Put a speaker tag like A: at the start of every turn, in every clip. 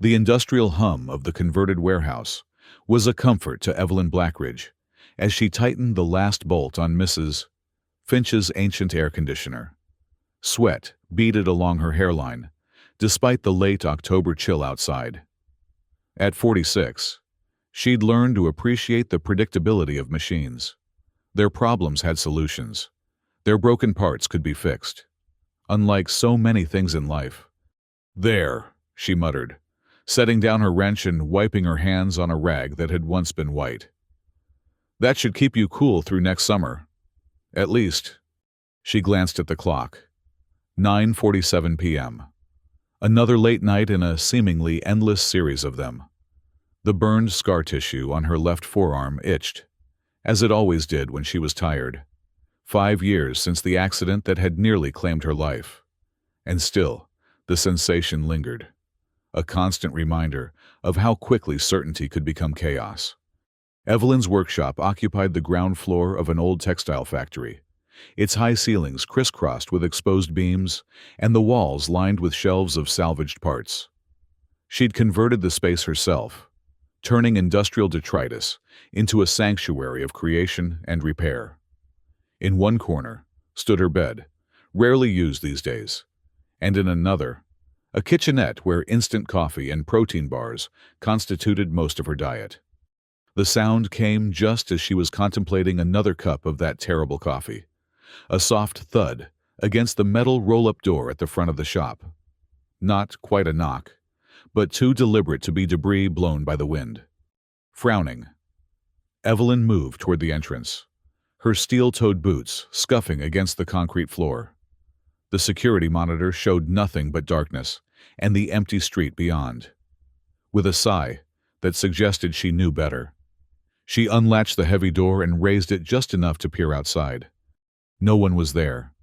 A: The industrial hum of the converted warehouse was a comfort to Evelyn Blackridge as she tightened the last bolt on Mrs. Finch's ancient air conditioner. Sweat beaded along her hairline, despite the late October chill outside. At 46, she'd learned to appreciate the predictability of machines. Their problems had solutions. Their broken parts could be fixed. Unlike so many things in life. "There," she muttered, setting down her wrench and wiping her hands on a rag that had once been white. "That should keep you cool through next summer. At least." She glanced at the clock. 9:47 p.m. Another late night in a seemingly endless series of them. The burned scar tissue on her left forearm itched, as it always did when she was tired. 5 years since the accident that had nearly claimed her life. And still, the sensation lingered. A constant reminder of how quickly certainty could become chaos. Evelyn's workshop occupied the ground floor of an old textile factory, its high ceilings crisscrossed with exposed beams and the walls lined with shelves of salvaged parts. She'd converted the space herself, turning industrial detritus into a sanctuary of creation and repair. In one corner stood her bed, rarely used these days, and in another, a kitchenette where instant coffee and protein bars constituted most of her diet. The sound came just as she was contemplating another cup of that terrible coffee. A soft thud against the metal roll-up door at the front of the shop. Not quite a knock, but too deliberate to be debris blown by the wind. Frowning, Evelyn moved toward the entrance, her steel-toed boots scuffing against the concrete floor. The security monitor showed nothing but darkness and the empty street beyond. With a sigh that suggested she knew better, she unlatched the heavy door and raised it just enough to peer outside. No one was there,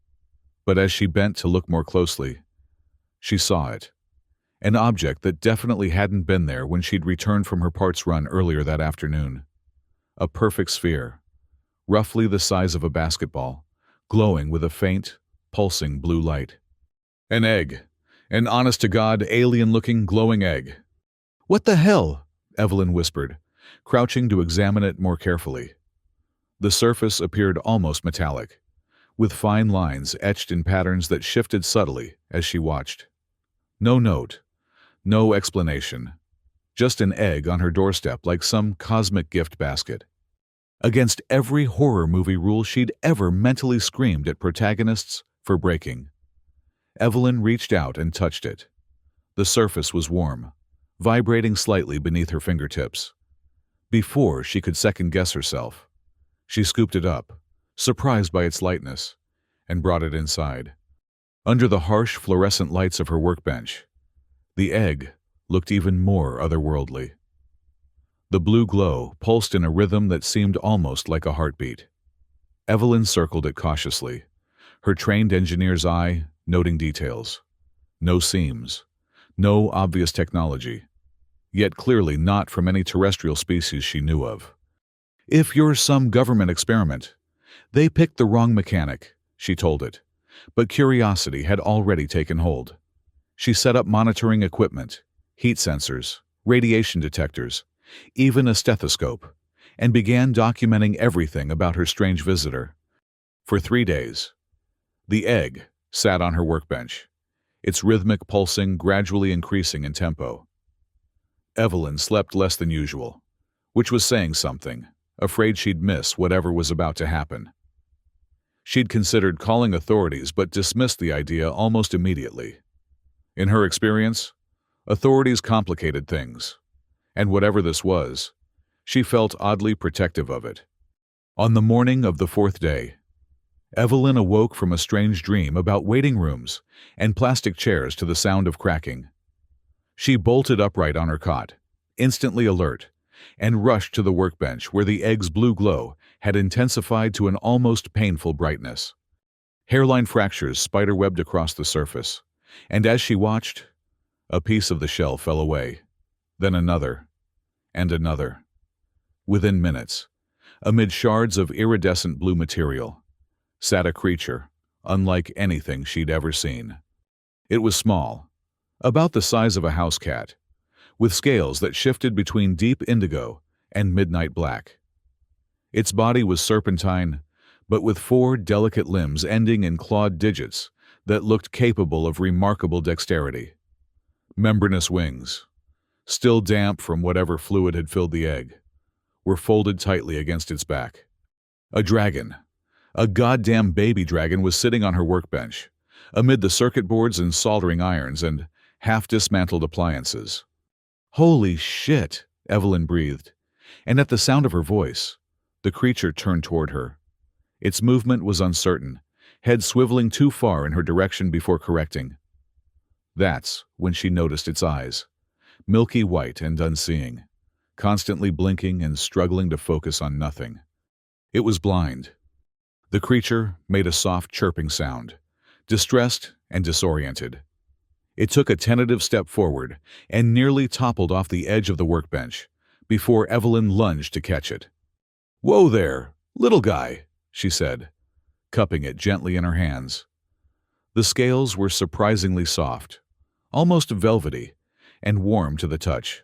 A: but as she bent to look more closely, she saw it. An object that definitely hadn't been there when she'd returned from her parts run earlier that afternoon. A perfect sphere, roughly the size of a basketball, glowing with a faint, pulsing blue light. An egg. An honest-to-God, alien-looking, glowing egg. "What the hell?" Evelyn whispered, crouching to examine it more carefully. The surface appeared almost metallic, with fine lines etched in patterns that shifted subtly as she watched. No note, no explanation, just an egg on her doorstep like some cosmic gift basket. Against every horror movie rule she'd ever mentally screamed at protagonists for breaking. Evelyn reached out and touched it. The surface was warm, vibrating slightly beneath her fingertips. Before she could second-guess herself, she scooped it up, surprised by its lightness, and brought it inside. Under the harsh fluorescent lights of her workbench, the egg looked even more otherworldly. The blue glow pulsed in a rhythm that seemed almost like a heartbeat. Evelyn circled it cautiously, her trained engineer's eye noting details. No seams, no obvious technology, yet clearly not from any terrestrial species she knew of. "If you're some government experiment, they picked the wrong mechanic," she told it, but curiosity had already taken hold. She set up monitoring equipment, heat sensors, radiation detectors, even a stethoscope, and began documenting everything about her strange visitor. For 3 days, the egg sat on her workbench, its rhythmic pulsing gradually increasing in tempo. Evelyn slept less than usual, which was saying something, afraid she'd miss whatever was about to happen. She'd considered calling authorities but dismissed the idea almost immediately. In her experience, authorities complicated things, and whatever this was, she felt oddly protective of it. On the morning of the 4th day, Evelyn awoke from a strange dream about waiting rooms and plastic chairs to the sound of cracking. She bolted upright on her cot, instantly alert, and rushed to the workbench where the egg's blue glow had intensified to an almost painful brightness. Hairline fractures spiderwebbed across the surface, and as she watched, a piece of the shell fell away, then another, and another. Within minutes, amid shards of iridescent blue material, sat a creature unlike anything she'd ever seen. It was small, about the size of a house cat, with scales that shifted between deep indigo and midnight black. Its body was serpentine, but with 4 delicate limbs ending in clawed digits that looked capable of remarkable dexterity. Membranous wings, still damp from whatever fluid had filled the egg, were folded tightly against its back. A dragon, a goddamn baby dragon, was sitting on her workbench, amid the circuit boards and soldering irons and half-dismantled appliances. "Holy shit," Evelyn breathed, and at the sound of her voice, the creature turned toward her. Its movement was uncertain, head swiveling too far in her direction before correcting. That's when she noticed its eyes, milky white and unseeing, constantly blinking and struggling to focus on nothing. It was blind. The creature made a soft chirping sound, distressed and disoriented. It took a tentative step forward and nearly toppled off the edge of the workbench before Evelyn lunged to catch it. "Whoa there, little guy," she said, cupping it gently in her hands. The scales were surprisingly soft, almost velvety, and warm to the touch.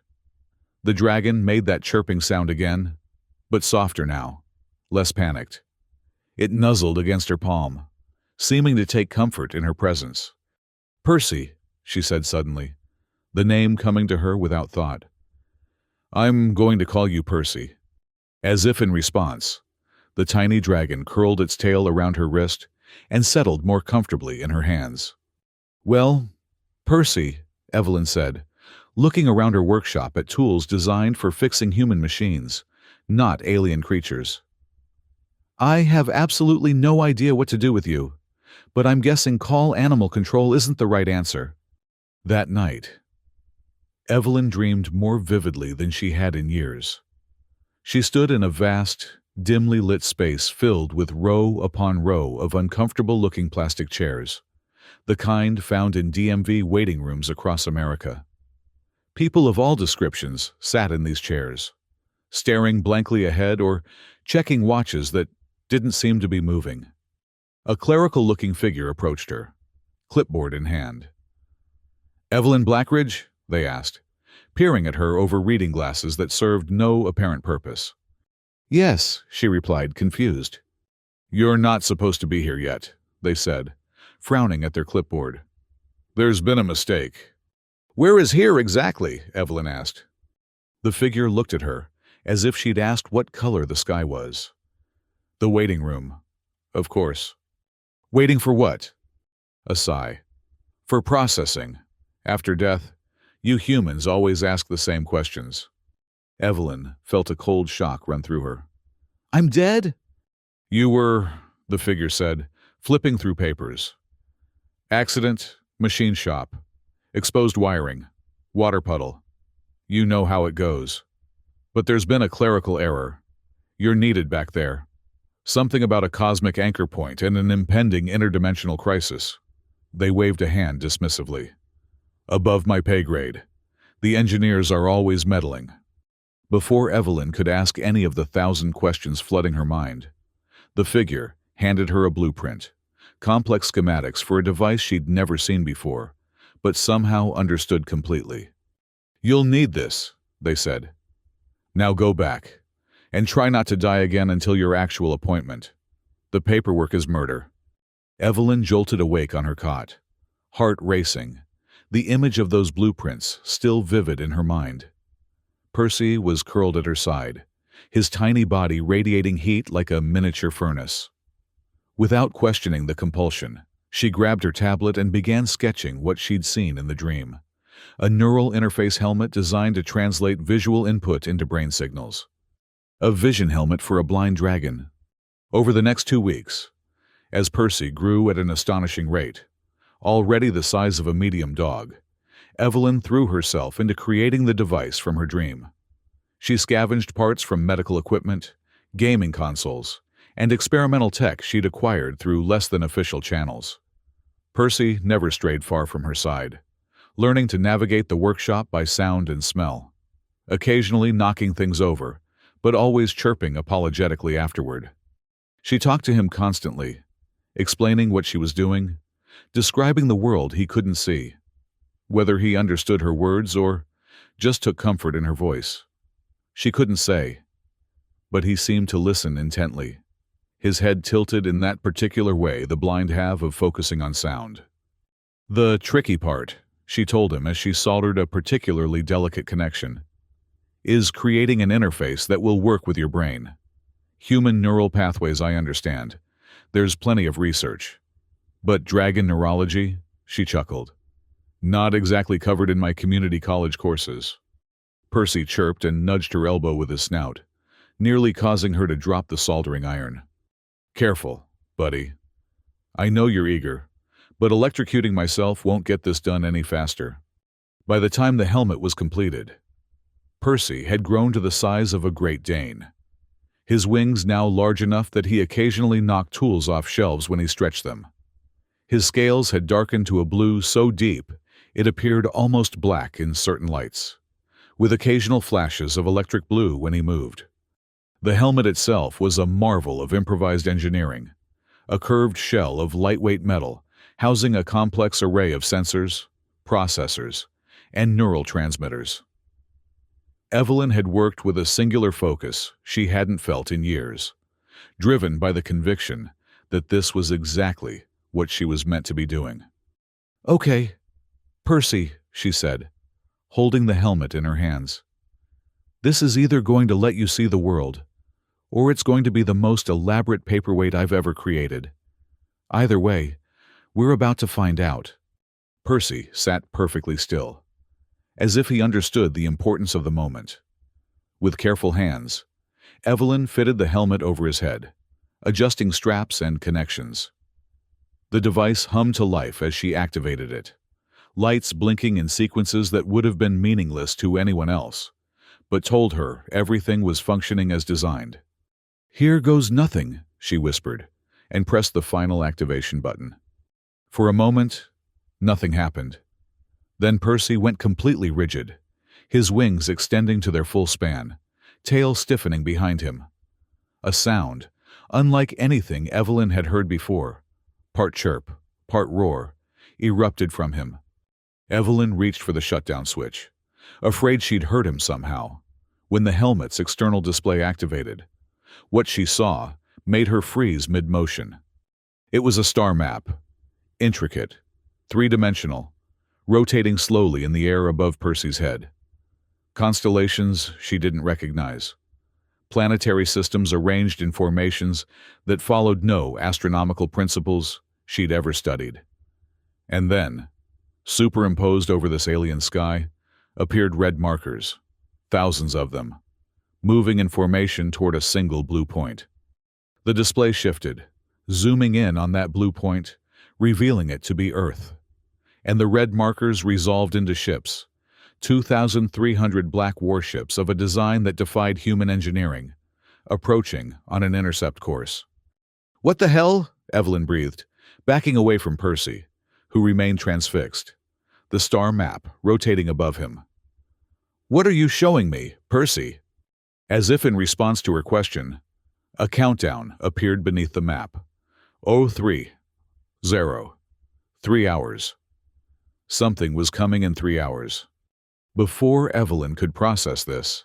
A: The dragon made that chirping sound again, but softer now, less panicked. It nuzzled against her palm, seeming to take comfort in her presence. "Percy," she said suddenly, the name coming to her without thought. "I'm going to call you Percy." As if in response, the tiny dragon curled its tail around her wrist and settled more comfortably in her hands. "Well, Percy," Evelyn said, looking around her workshop at tools designed for fixing human machines, not alien creatures. "I have absolutely no idea what to do with you, but I'm guessing call animal control isn't the right answer." That night, Evelyn dreamed more vividly than she had in years. She stood in a vast, dimly lit space filled with row upon row of uncomfortable-looking plastic chairs, the kind found in DMV waiting rooms across America. People of all descriptions sat in these chairs, staring blankly ahead or checking watches that didn't seem to be moving. A clerical-looking figure approached her, clipboard in hand. "Evelyn Blackridge?" they asked, peering at her over reading glasses that served no apparent purpose. "Yes," she replied, confused. "You're not supposed to be here yet," they said, frowning at their clipboard. "There's been a mistake." "Where is here exactly?" Evelyn asked. The figure looked at her, as if she'd asked what color the sky was. "The waiting room, of course." "Waiting for what?" A sigh. "For processing. After death, you humans always ask the same questions." Evelyn felt a cold shock run through her. "I'm dead?" "You were," the figure said, flipping through papers. "Accident, machine shop, exposed wiring, water puddle. You know how it goes. But there's been a clerical error. You're needed back there. Something about a cosmic anchor point and an impending interdimensional crisis." They waved a hand dismissively. "Above my pay grade. The engineers are always meddling." Before Evelyn could ask any of the 1,000 questions flooding her mind, the figure handed her a blueprint, complex schematics for a device she'd never seen before, but somehow understood completely. "You'll need this," they said. "Now go back, and try not to die again until your actual appointment. The paperwork is murder." Evelyn jolted awake on her cot, heart racing, the image of those blueprints still vivid in her mind. Percy was curled at her side, his tiny body radiating heat like a miniature furnace. Without questioning the compulsion, she grabbed her tablet and began sketching what she'd seen in the dream. A neural interface helmet designed to translate visual input into brain signals. A vision helmet for a blind dragon. Over the next 2 weeks, as Percy grew at an astonishing rate, already the size of a medium dog, Evelyn threw herself into creating the device from her dream. She scavenged parts from medical equipment, gaming consoles, and experimental tech she'd acquired through less-than-official channels. Percy never strayed far from her side, learning to navigate the workshop by sound and smell, occasionally knocking things over, but always chirping apologetically afterward. She talked to him constantly, explaining what she was doing, describing the world he couldn't see, whether he understood her words or just took comfort in her voice. She couldn't say, but he seemed to listen intently, his head tilted in that particular way the blind have of focusing on sound. "The tricky part," she told him as she soldered a particularly delicate connection, "is creating an interface that will work with your brain. Human neural pathways, I understand. There's plenty of research. But dragon neurology?" She chuckled. "Not exactly covered in my community college courses." Percy chirped and nudged her elbow with his snout, nearly causing her to drop the soldering iron. "Careful, buddy. I know you're eager, but electrocuting myself won't get this done any faster." By the time the helmet was completed, Percy had grown to the size of a Great Dane, his wings now large enough that he occasionally knocked tools off shelves when he stretched them. His scales had darkened to a blue so deep it appeared almost black in certain lights, with occasional flashes of electric blue when he moved. The helmet itself was a marvel of improvised engineering, a curved shell of lightweight metal housing a complex array of sensors, processors, and neural transmitters. Evelyn had worked with a singular focus she hadn't felt in years, driven by the conviction that this was exactly what she was meant to be doing. "Okay, Percy," she said, holding the helmet in her hands. "This is either going to let you see the world, or it's going to be the most elaborate paperweight I've ever created. Either way, we're about to find out." Percy sat perfectly still, as if he understood the importance of the moment. With careful hands, Evelyn fitted the helmet over his head, adjusting straps and connections. The device hummed to life as she activated it, lights blinking in sequences that would have been meaningless to anyone else, but told her everything was functioning as designed. "Here goes nothing," she whispered, and pressed the final activation button. For a moment, nothing happened. Then Percy went completely rigid, his wings extending to their full span, tail stiffening behind him. A sound, unlike anything Evelyn had heard before, part chirp, part roar, erupted from him. Evelyn reached for the shutdown switch, afraid she'd hurt him somehow, when the helmet's external display activated. What she saw made her freeze mid-motion. It was a star map, intricate, three-dimensional, rotating slowly in the air above Percy's head. Constellations she didn't recognize. Planetary systems arranged in formations that followed no astronomical principles she'd ever studied. And then, superimposed over this alien sky, appeared red markers, thousands of them, moving in formation toward a single blue point. The display shifted, zooming in on that blue point, revealing it to be Earth. And the red markers resolved into ships, 2,300 black warships of a design that defied human engineering, approaching on an intercept course. "What the hell?" Evelyn breathed, backing away from Percy, who remained transfixed, the star map rotating above him. "What are you showing me, Percy?" As if in response to her question, a countdown appeared beneath the map. 03, 0, 3 hours. Something was coming in 3 hours. Before Evelyn could process this,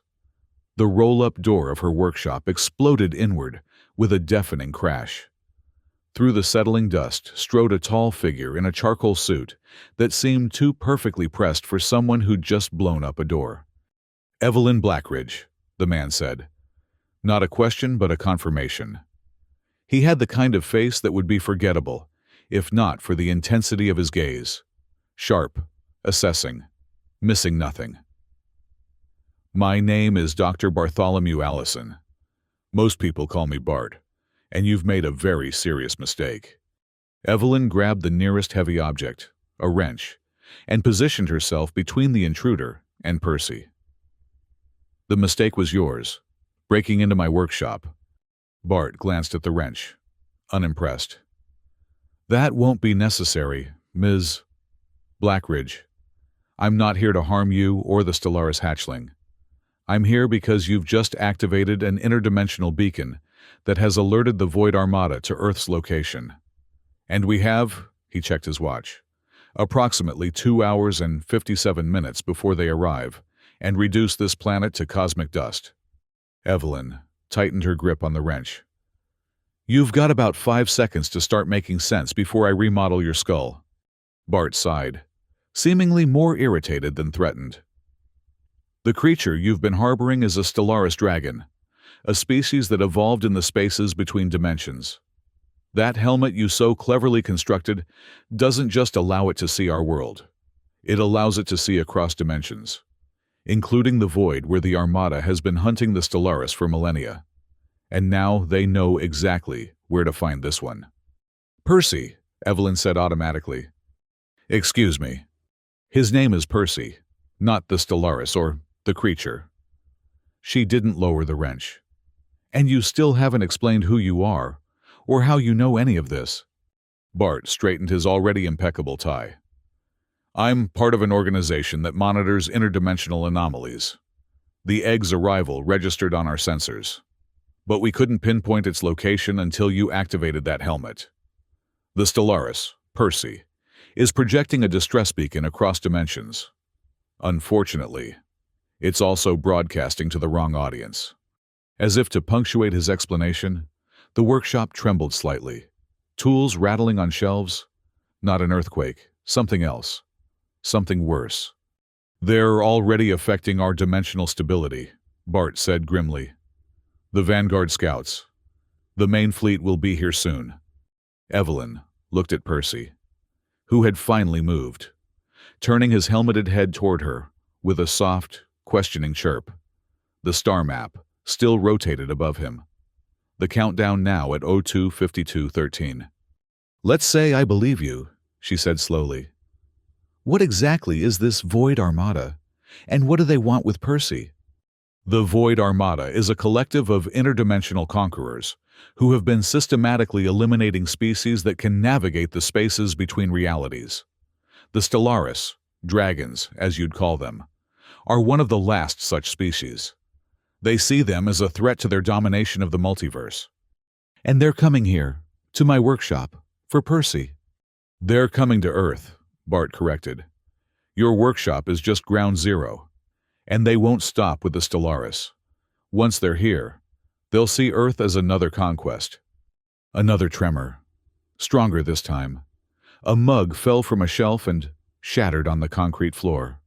A: the roll-up door of her workshop exploded inward with a deafening crash. Through the settling dust strode a tall figure in a charcoal suit that seemed too perfectly pressed for someone who'd just blown up a door. "Evelyn Blackridge," the man said. Not a question, but a confirmation. He had the kind of face that would be forgettable, if not for the intensity of his gaze. Sharp, assessing, missing nothing. "My name is Dr. Bartholomew Allison. Most people call me Bart, and you've made a very serious mistake." Evelyn grabbed the nearest heavy object, a wrench, and positioned herself between the intruder and Percy. "The mistake was yours, breaking into my workshop." Bart glanced at the wrench, unimpressed. "That won't be necessary, Ms. Blackridge. I'm not here to harm you or the Stellaris hatchling. I'm here because you've just activated an interdimensional beacon that has alerted the Void Armada to Earth's location. And we have," he checked his watch, "approximately 2 hours and 57 minutes before they arrive, and reduce this planet to cosmic dust. Evelyn tightened her grip on the wrench. You've got about 5 seconds to start making sense before I remodel your skull. Bart sighed, seemingly more irritated than threatened. The creature you've been harboring is a Stellaris dragon, a species that evolved in the spaces between dimensions. That helmet you so cleverly constructed doesn't just allow it to see our world. It allows it to see across dimensions, including the void where the Armada has been hunting the Stellaris for millennia. And now they know exactly where to find this one. Percy, Evelyn said automatically. Excuse me. His name is Percy, not the Stellaris or the creature. She didn't lower the wrench. And you still haven't explained who you are, or how you know any of this. Bart straightened his already impeccable tie. I'm part of an organization that monitors interdimensional anomalies. The egg's arrival registered on our sensors, but we couldn't pinpoint its location until you activated that helmet. The Stellaris, Percy, is projecting a distress beacon across dimensions. Unfortunately, it's also broadcasting to the wrong audience. As if to punctuate his explanation, the workshop trembled slightly. Tools rattling on shelves. Not an earthquake, something else. Something worse. They're already affecting our dimensional stability, Bart said grimly. The Vanguard scouts. The main fleet will be here soon. Evelyn looked at Percy, who had finally moved, turning his helmeted head toward her with a soft, questioning chirp. The star map still rotated above him. The countdown now at 02:52:13. Let's say I believe you, she said slowly. What exactly is this Void Armada, and what do they want with Percy? The Void Armada is a collective of interdimensional conquerors who have been systematically eliminating species that can navigate the spaces between realities. The Stellaris, dragons, as you'd call them, are one of the last such species. They see them as a threat to their domination of the multiverse. And they're coming here, to my workshop, for Percy. They're coming to Earth, Bart corrected. Your workshop is just ground zero, and they won't stop with the Stellaris. Once they're here, they'll see Earth as another conquest. Another tremor. Stronger this time. A mug fell from a shelf and shattered on the concrete floor.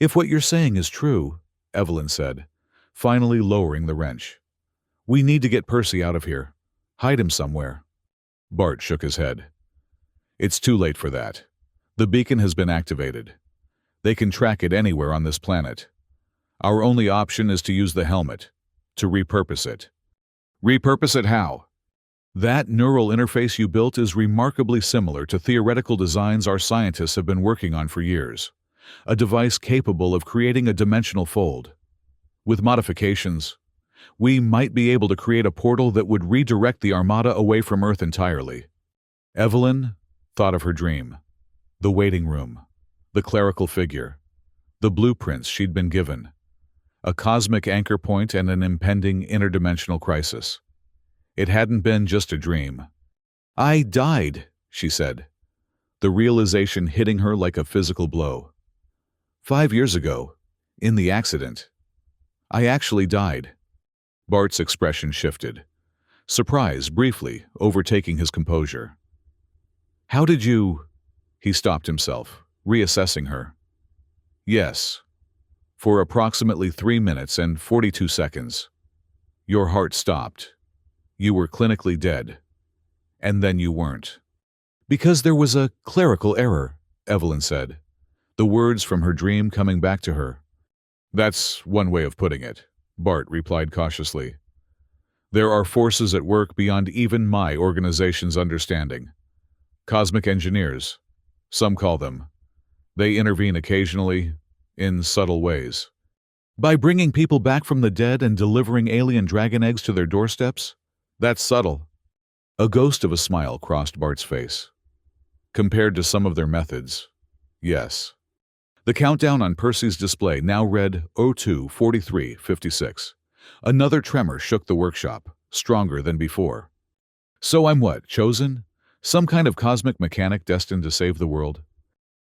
A: If what you're saying is true, Evelyn said, finally lowering the wrench. We need to get Percy out of here. Hide him somewhere. Bart shook his head. It's too late for that. The beacon has been activated. They can track it anywhere on this planet. Our only option is to use the helmet, to repurpose it. Repurpose it how? That neural interface you built is remarkably similar to theoretical designs our scientists have been working on for years. A device capable of creating a dimensional fold. With modifications, we might be able to create a portal that would redirect the Armada away from Earth entirely. Evelyn thought of her dream. The waiting room. The clerical figure. The blueprints she'd been given. A cosmic anchor point and an impending interdimensional crisis. It hadn't been just a dream. I died, she said, the realization hitting her like a physical blow. 5 years ago, in the accident, I actually died. Bart's expression shifted, surprise briefly overtaking his composure. How did you... He stopped himself, reassessing her. Yes. For approximately 3 minutes and 42 seconds. Your heart stopped. You were clinically dead. And then you weren't. Because there was a clerical error, Evelyn said, the words from her dream coming back to her. That's one way of putting it, Bart replied cautiously. There are forces at work beyond even my organization's understanding. Cosmic engineers, some call them. They intervene occasionally, in subtle ways. By bringing people back from the dead and delivering alien dragon eggs to their doorsteps? That's subtle. A ghost of a smile crossed Bart's face. Compared to some of their methods, yes. The countdown on Percy's display now read 02:43:56. Another tremor shook the workshop, stronger than before. So I'm what, chosen? Some kind of cosmic mechanic destined to save the world?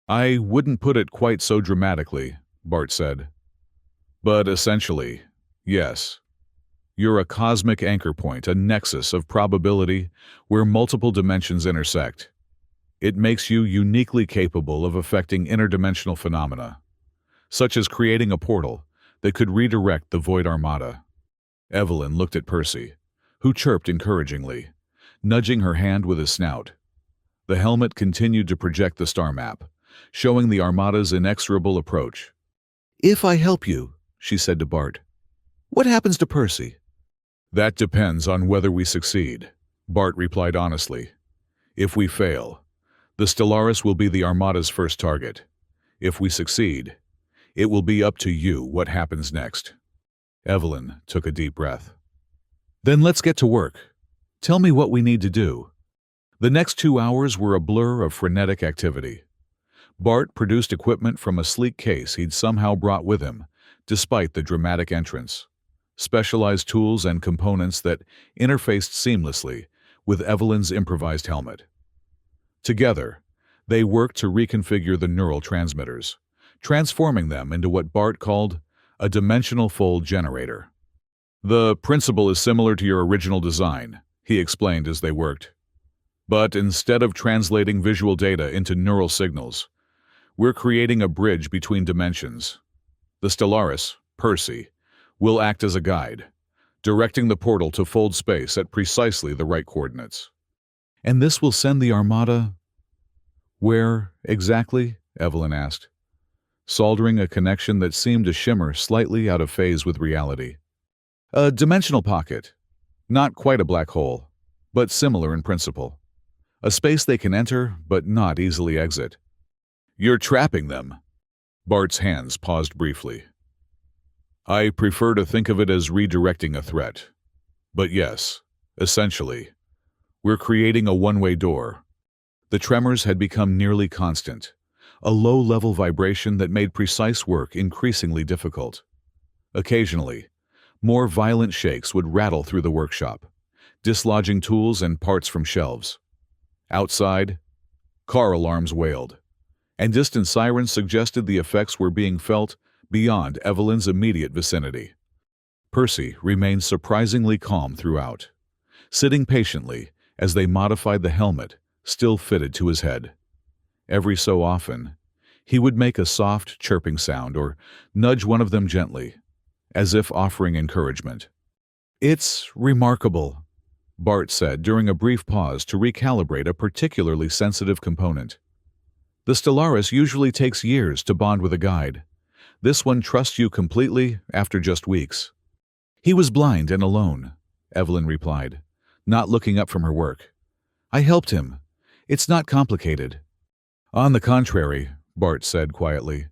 A: I wouldn't put it quite so dramatically, Bart said. But essentially, yes. You're a cosmic anchor point, a nexus of probability where multiple dimensions intersect. It makes you uniquely capable of affecting interdimensional phenomena, such as creating a portal that could redirect the Void Armada. Evelyn looked at Percy, who chirped encouragingly, nudging her hand with his snout. The helmet continued to project the star map, showing the Armada's inexorable approach. "If I help you," she said to Bart, "what happens to Percy?" "That depends on whether we succeed," Bart replied honestly. "If we fail, the Stellaris will be the Armada's first target. If we succeed, it will be up to you what happens next." Evelyn took a deep breath. "Then let's get to work. Tell me what we need to do." The next 2 hours were a blur of frenetic activity. Bart produced equipment from a sleek case he'd somehow brought with him, despite the dramatic entrance. Specialized tools and components that interfaced seamlessly with Evelyn's improvised helmet. Together, they worked to reconfigure the neural transmitters, transforming them into what Bart called a dimensional fold generator. "The principle is similar to your original design," he explained as they worked. "But instead of translating visual data into neural signals, we're creating a bridge between dimensions. The Stellaris, Percy, will act as a guide, directing the portal to fold space at precisely the right coordinates. And this will send the Armada—" "Where, exactly?" Evelyn asked, soldering a connection that seemed to shimmer slightly out of phase with reality. "A dimensional pocket. Not quite a black hole, but similar in principle. A space they can enter, but not easily exit." "You're trapping them." Bart's hands paused briefly. "I prefer to think of it as redirecting a threat. But yes, essentially, we're creating a one-way door." The tremors had become nearly constant, a low-level vibration that made precise work increasingly difficult. Occasionally, more violent shakes would rattle through the workshop, dislodging tools and parts from shelves. Outside, car alarms wailed, and distant sirens suggested the effects were being felt beyond Evelyn's immediate vicinity. Percy remained surprisingly calm throughout, sitting patiently as they modified the helmet still fitted to his head. Every so often, he would make a soft chirping sound or nudge one of them gently, as if offering encouragement. "It's remarkable," Bart said during a brief pause to recalibrate a particularly sensitive component. "The Stellaris usually takes years to bond with a guide. This one trusts you completely after just weeks." "He was blind and alone," Evelyn replied, not looking up from her work. "I helped him. It's not complicated." "On the contrary," Bart said quietly,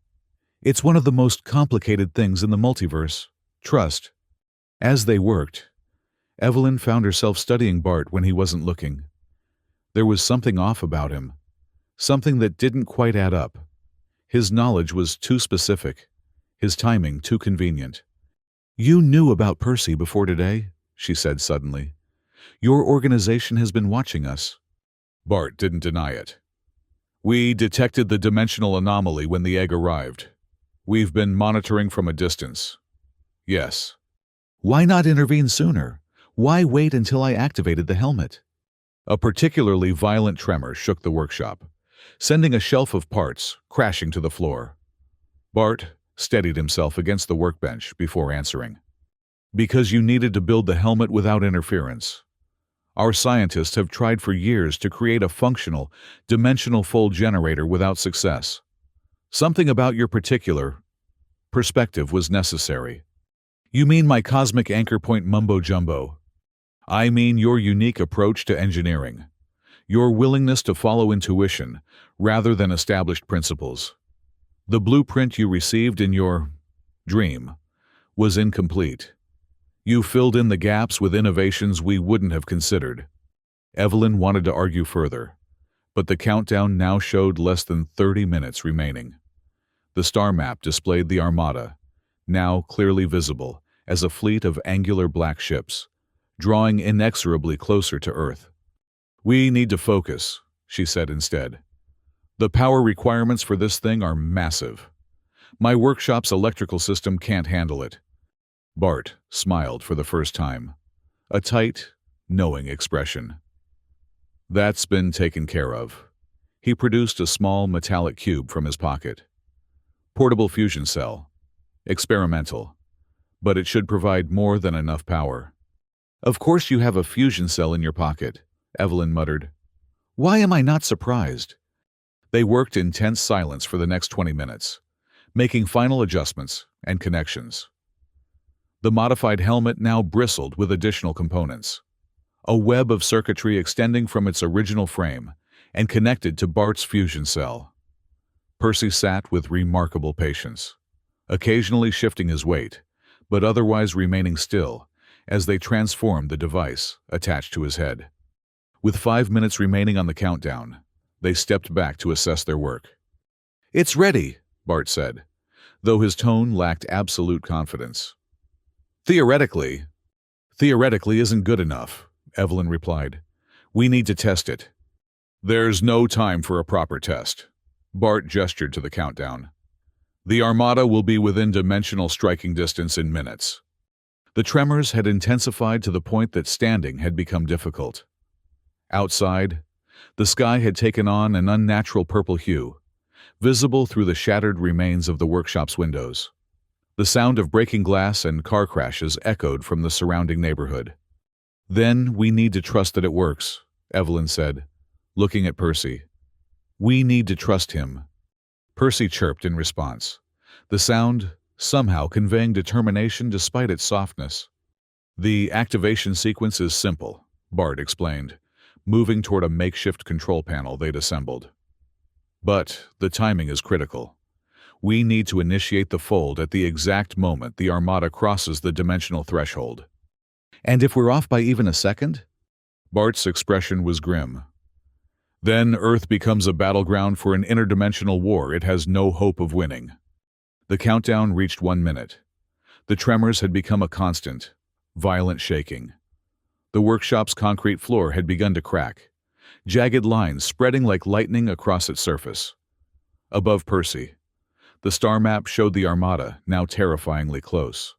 A: "it's one of the most complicated things in the multiverse. Trust." As they worked, Evelyn found herself studying Bart when he wasn't looking. There was something off about him, something that didn't quite add up. His knowledge was too specific, his timing too convenient. "You knew about Percy before today," she said suddenly. "Your organization has been watching us." Bart didn't deny it. "We detected the dimensional anomaly when the egg arrived. We've been monitoring from a distance. Yes." "Why not intervene sooner? Why wait until I activated the helmet?" A particularly violent tremor shook the workshop, sending a shelf of parts crashing to the floor. Bart steadied himself against the workbench before answering. "Because you needed to build the helmet without interference. Our scientists have tried for years to create a functional, dimensional fold generator without success. Something about your particular perspective was necessary." "You mean my cosmic anchor point mumbo-jumbo?" "I mean your unique approach to engineering. Your willingness to follow intuition rather than established principles. The blueprint you received in your dream was incomplete. You filled in the gaps with innovations we wouldn't have considered." Evelyn wanted to argue further, but the countdown now showed less than 30 minutes remaining. The star map displayed the Armada, now clearly visible as a fleet of angular black ships, drawing inexorably closer to Earth. "We need to focus," she said instead. "The power requirements for this thing are massive. My workshop's electrical system can't handle it. Bart smiled for the first time. A tight, knowing expression. That's been taken care of. He produced a small metallic cube from his pocket. Portable fusion cell. Experimental. But it should provide more than enough power. Of course you have a fusion cell in your pocket, Evelyn muttered. Why am I not surprised? They worked in tense silence for the next 20 minutes, making final adjustments and connections. The modified helmet now bristled with additional components. A web of circuitry extending from its original frame and connected to Bart's fusion cell. Percy sat with remarkable patience, occasionally shifting his weight, but otherwise remaining still as they transformed the device attached to his head. With 5 minutes remaining on the countdown, they stepped back to assess their work. It's ready, Bart said, though his tone lacked absolute confidence. Theoretically isn't good enough, Evelyn replied. We need to test it. There's no time for a proper test. Bart gestured to the countdown. The Armada will be within dimensional striking distance in minutes. The tremors had intensified to the point that standing had become difficult. Outside, the sky had taken on an unnatural purple hue, visible through the shattered remains of the workshop's windows. The sound of breaking glass and car crashes echoed from the surrounding neighborhood. Then we need to trust that it works, Evelyn said, looking at Percy. We need to trust him. Percy chirped in response, the sound somehow conveying determination despite its softness. The activation sequence is simple, Bart explained, moving toward a makeshift control panel they'd assembled. But the timing is critical. We need to initiate the fold at the exact moment the Armada crosses the dimensional threshold. And if we're off by even a second? Bart's expression was grim. Then Earth becomes a battleground for an interdimensional war it has no hope of winning. The countdown reached 1 minute. The tremors had become a constant, violent shaking. The workshop's concrete floor had begun to crack, jagged lines spreading like lightning across its surface. Above Percy, the star map showed the Armada, now terrifyingly close.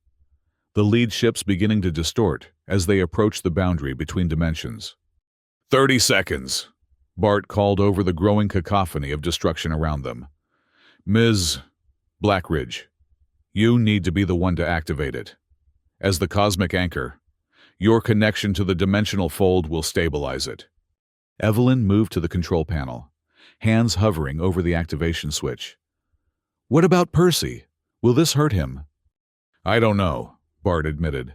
A: The lead ships beginning to distort as they approached the boundary between dimensions. 30 seconds, Bart called over the growing cacophony of destruction around them. Ms. Blackridge, you need to be the one to activate it. As the cosmic anchor, your connection to the dimensional fold will stabilize it. Evelyn moved to the control panel, hands hovering over the activation switch. What about Percy? Will this hurt him? I don't know, Bart admitted.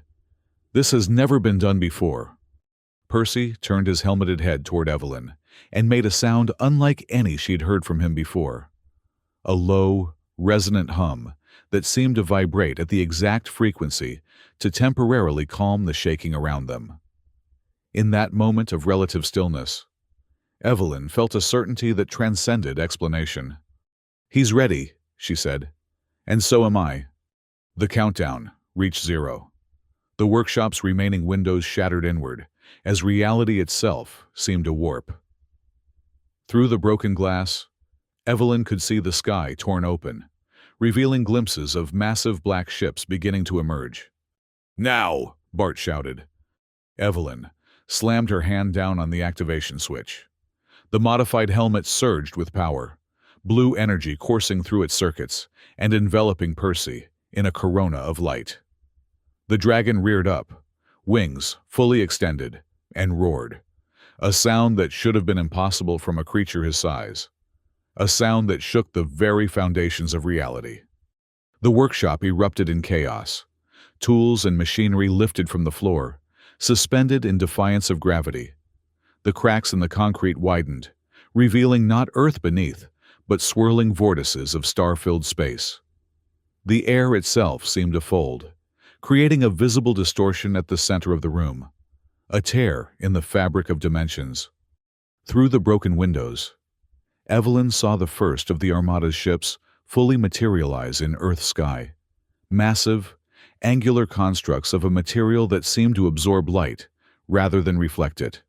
A: This has never been done before. Percy turned his helmeted head toward Evelyn and made a sound unlike any she'd heard from him before. A low, resonant hum that seemed to vibrate at the exact frequency to temporarily calm the shaking around them. In that moment of relative stillness, Evelyn felt a certainty that transcended explanation. He's ready, she said, and so am I. The countdown reached 0. The workshop's remaining windows shattered inward, as reality itself seemed to warp. Through the broken glass, Evelyn could see the sky torn open, revealing glimpses of massive black ships beginning to emerge. Now, Bart shouted. Evelyn slammed her hand down on the activation switch. The modified helmet surged with power, blue energy coursing through its circuits and enveloping Percy in a corona of light. The dragon reared up, wings fully extended, and roared, a sound that should have been impossible from a creature his size, a sound that shook the very foundations of reality. The workshop erupted in chaos. Tools and machinery lifted from the floor, suspended in defiance of gravity. The cracks in the concrete widened, revealing not earth beneath, but swirling vortices of star-filled space. The air itself seemed to fold, creating a visible distortion at the center of the room, a tear in the fabric of dimensions. Through the broken windows, Evelyn saw the first of the Armada's ships fully materialize in Earth's sky, massive, angular constructs of a material that seemed to absorb light rather than reflect it.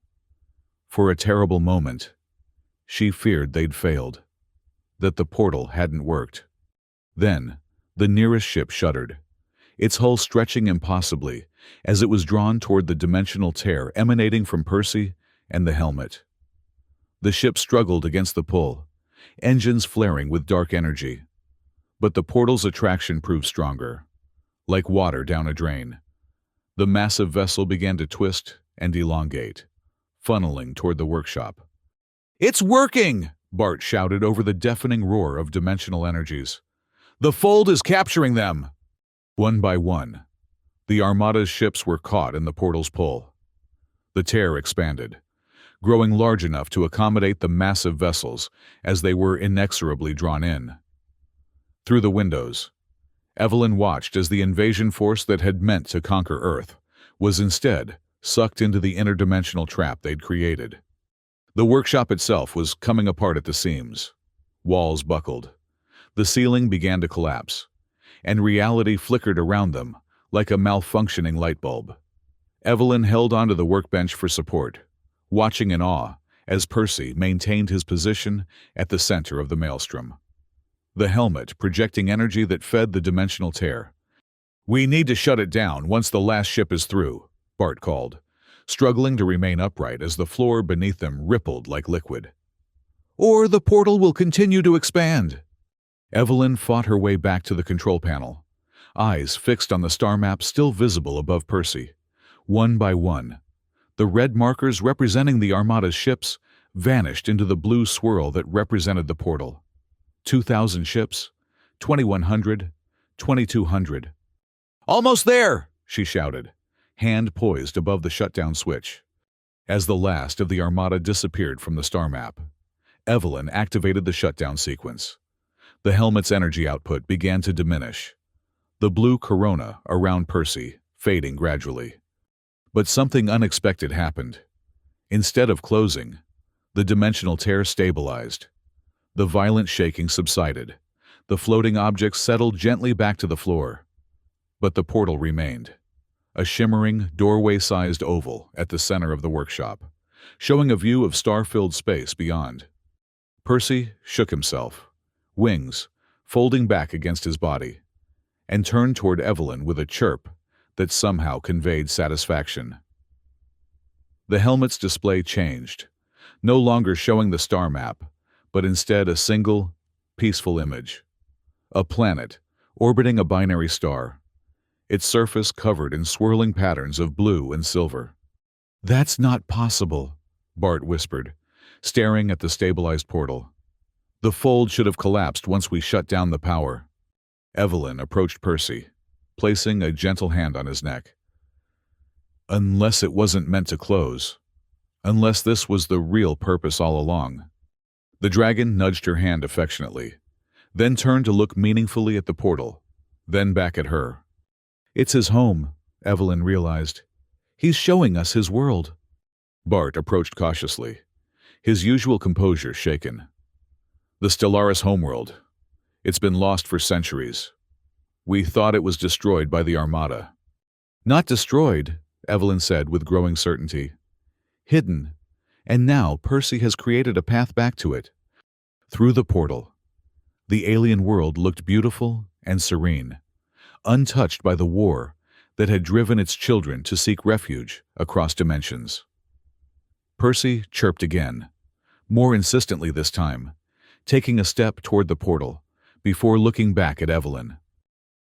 A: For a terrible moment, she feared they'd failed, that the portal hadn't worked. Then, the nearest ship shuddered, its hull stretching impossibly as it was drawn toward the dimensional tear emanating from Percy and the helmet. The ship struggled against the pull, engines flaring with dark energy. But the portal's attraction proved stronger. Like water down a drain, the massive vessel began to twist and elongate, funneling toward the workshop. "It's working!" Bart shouted over the deafening roar of dimensional energies. "The fold is capturing them!" One by one, the Armada's ships were caught in the portal's pull. The tear expanded, growing large enough to accommodate the massive vessels as they were inexorably drawn in. Through the windows, Evelyn watched as the invasion force that had meant to conquer Earth was instead sucked into the interdimensional trap they'd created. The workshop itself was coming apart at the seams. Walls buckled. The ceiling began to collapse, and reality flickered around them like a malfunctioning light bulb. Evelyn held onto the workbench for support, watching in awe as Percy maintained his position at the center of the maelstrom. The helmet projecting energy that fed the dimensional tear. "We need to shut it down once the last ship is through," Bart called, struggling to remain upright as the floor beneath them rippled like liquid. "Or the portal will continue to expand." Evelyn fought her way back to the control panel, eyes fixed on the star map still visible above Percy. One by one, the red markers representing the Armada's ships vanished into the blue swirl that represented the portal. 2,000 ships, 2,100, 2,200. "Almost there!" she shouted, hand poised above the shutdown switch. As the last of the Armada disappeared from the star map, Evelyn activated the shutdown sequence. The helmet's energy output began to diminish, the blue corona around Percy fading gradually. But something unexpected happened. Instead of closing, the dimensional tear stabilized. The violent shaking subsided. The floating objects settled gently back to the floor. But the portal remained, a shimmering, doorway-sized oval at the center of the workshop, showing a view of star-filled space beyond. Percy shook himself, wings folding back against his body, and turned toward Evelyn with a chirp that somehow conveyed satisfaction. The helmet's display changed, no longer showing the star map, but instead a single, peaceful image. A planet orbiting a binary star, its surface covered in swirling patterns of blue and silver. "That's not possible," Bart whispered, staring at the stabilized portal. "The fold should have collapsed once we shut down the power." Evelyn approached Percy, placing a gentle hand on his neck. "Unless it wasn't meant to close. Unless this was the real purpose all along." The dragon nudged her hand affectionately, then turned to look meaningfully at the portal, then back at her. "It's his home," Evelyn realized. "He's showing us his world." Bart approached cautiously, his usual composure shaken. "The Stellaris homeworld. It's been lost for centuries. We thought it was destroyed by the Armada." "Not destroyed," Evelyn said with growing certainty. "Hidden. And now Percy has created a path back to it." Through the portal, the alien world looked beautiful and serene, untouched by the war that had driven its children to seek refuge across dimensions. Percy chirped again, more insistently this time, taking a step toward the portal before looking back at Evelyn.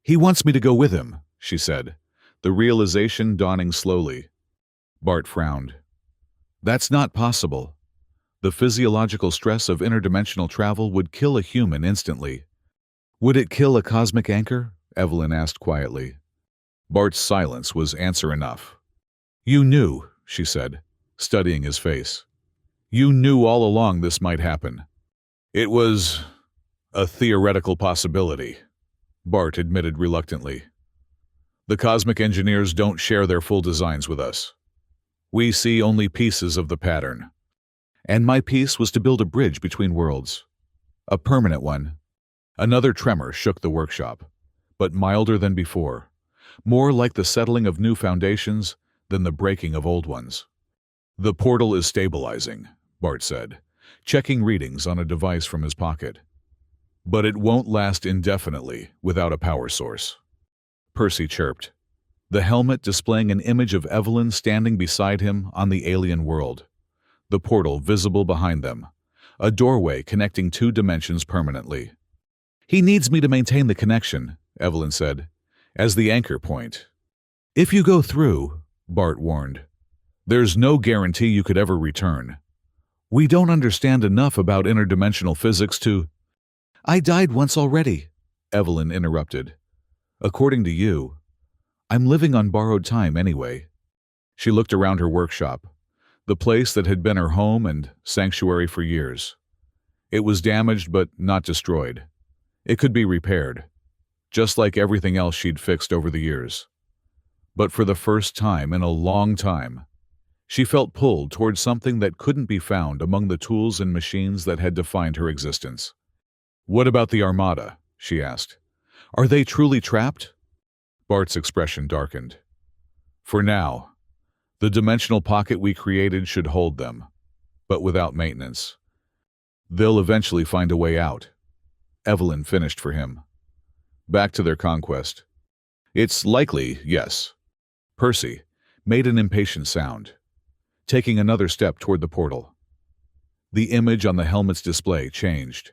A: "He wants me to go with him," she said, the realization dawning slowly. Bart frowned. "That's not possible. The physiological stress of interdimensional travel would kill a human instantly." "Would it kill a cosmic anchor?" Evelyn asked quietly. Bart's silence was answer enough. "You knew," she said, studying his face. "You knew all along this might happen." "It was a theoretical possibility," Bart admitted reluctantly. "The cosmic engineers don't share their full designs with us. We see only pieces of the pattern. And my piece was to build a bridge between worlds. A permanent one." Another tremor shook the workshop, but milder than before, more like the settling of new foundations than the breaking of old ones. "The portal is stabilizing," Bart said, checking readings on a device from his pocket. But it won't last indefinitely without a power source. Percy chirped, the helmet displaying an image of Evelyn standing beside him on the alien world, the portal visible behind them, a doorway connecting two dimensions permanently. He needs me to maintain the connection, Evelyn said, as the anchor point. If you go through, Bart warned, there's no guarantee you could ever return. We don't understand enough about interdimensional physics to— I died once already, Evelyn interrupted. According to you, I'm living on borrowed time anyway. She looked around her workshop, the place that had been her home and sanctuary for years. It was damaged but not destroyed. It could be repaired, just like everything else she'd fixed over the years. But for the first time in a long time, she felt pulled towards something that couldn't be found among the tools and machines that had defined her existence. What about the Armada? She asked. Are they truly trapped? Bart's expression darkened. For now, the dimensional pocket we created should hold them, but without maintenance. They'll eventually find a way out. Evelyn finished for him. Back to their conquest. It's likely, yes. Percy made an impatient sound, taking another step toward the portal. The image on the helmet's display changed,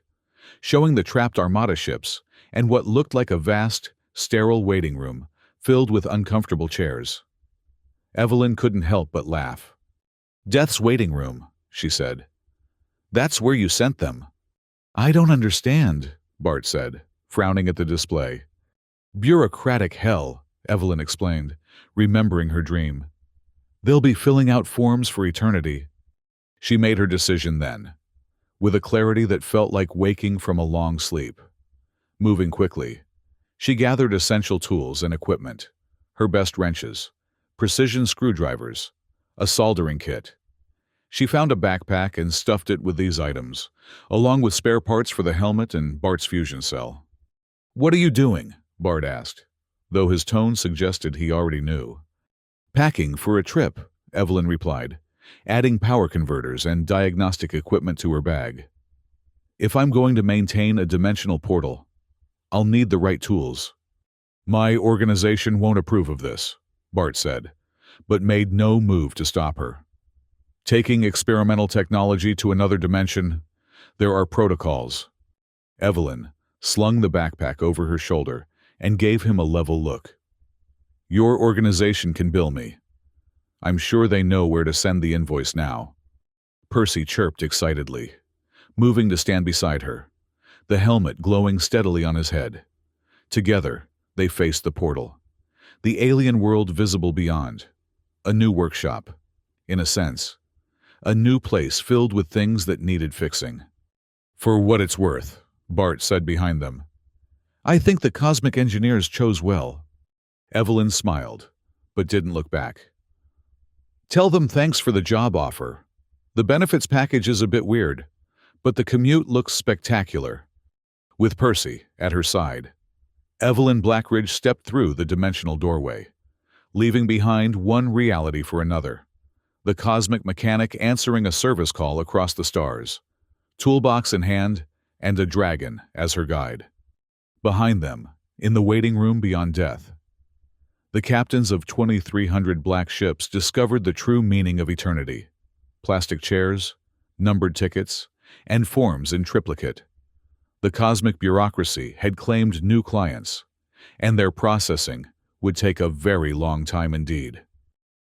A: showing the trapped Armada ships and what looked like a vast, sterile waiting room filled with uncomfortable chairs. Evelyn couldn't help but laugh. Death's waiting room, she said. That's where you sent them. I don't understand, Bart said, frowning at the display. Bureaucratic hell, Evelyn explained, remembering her dream. They'll be filling out forms for eternity. She made her decision then, with a clarity that felt like waking from a long sleep. Moving quickly, she gathered essential tools and equipment, her best wrenches, precision screwdrivers, a soldering kit. She found a backpack and stuffed it with these items, along with spare parts for the helmet and Bart's fusion cell. What are you doing? Bart asked, though his tone suggested he already knew. Packing for a trip, Evelyn replied, adding power converters and diagnostic equipment to her bag. If I'm going to maintain a dimensional portal, I'll need the right tools. My organization won't approve of this, Bart said, but made no move to stop her. Taking experimental technology to another dimension, there are protocols. Evelyn slung the backpack over her shoulder and gave him a level look. Your organization can bill me. I'm sure they know where to send the invoice now. Percy chirped excitedly, moving to stand beside her, the helmet glowing steadily on his head. Together, they faced the portal, the alien world visible beyond. A new workshop, in a sense. A new place filled with things that needed fixing. For what it's worth, Bart said behind them. I think the cosmic engineers chose well. Evelyn smiled, but didn't look back. Tell them thanks for the job offer. The benefits package is a bit weird, but the commute looks spectacular. With Percy at her side, Evelyn Blackridge stepped through the dimensional doorway, leaving behind one reality for another. The cosmic mechanic answering a service call across the stars, toolbox in hand, and a dragon as her guide. Behind them, in the waiting room beyond death, the captains of 2,300 black ships discovered the true meaning of eternity. Plastic chairs, numbered tickets, and forms in triplicate. The cosmic bureaucracy had claimed new clients, and their processing would take a very long time indeed.